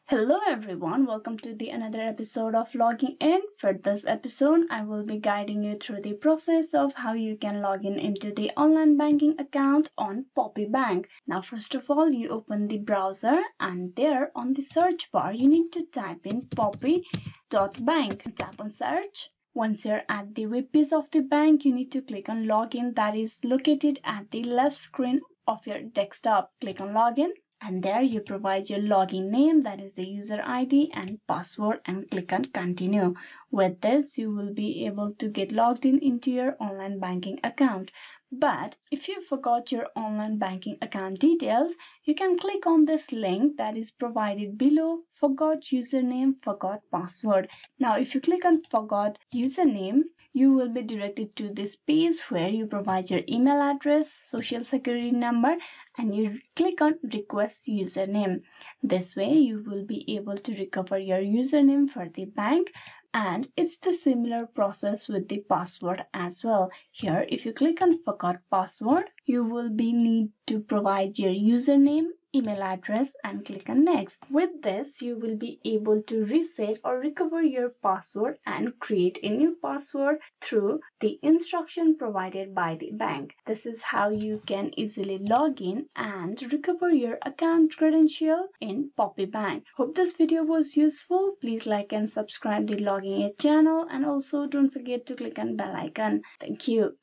Hello everyone, welcome to the another episode of Logging In. For this episode, I will be guiding you through the process of how you can log in into the online banking account on Poppy.bank. Now first of all, you open the browser and there on the search bar, you need to type in Poppy.bank. Tap on search. Once you're at the web page of the bank, you need to click on Login that is located at the left screen of your desktop. Click on Login. And there you provide your login name, that is the user ID and password, and click on continue. With this, you will be able to get logged in into your online banking account. But if you forgot your online banking account details, you can click on this link that is provided below, forgot username, forgot password. Now, if you click on forgot username, you will be directed to this page where you provide your email address, social security number, and you click on request username. This way you will be able to recover your username for the bank, and it's the similar process with the password as well. Here if you click on forgot password, you will be need to provide your username, email address, and click on next. With this, you will be able to reset or recover your password and create a new password through the instruction provided by the bank. This is how you can easily log in and recover your account credential in Poppy.bank. Hope this video was useful. Please like and subscribe the Logging In channel, and also don't forget to click on bell icon. Thank you.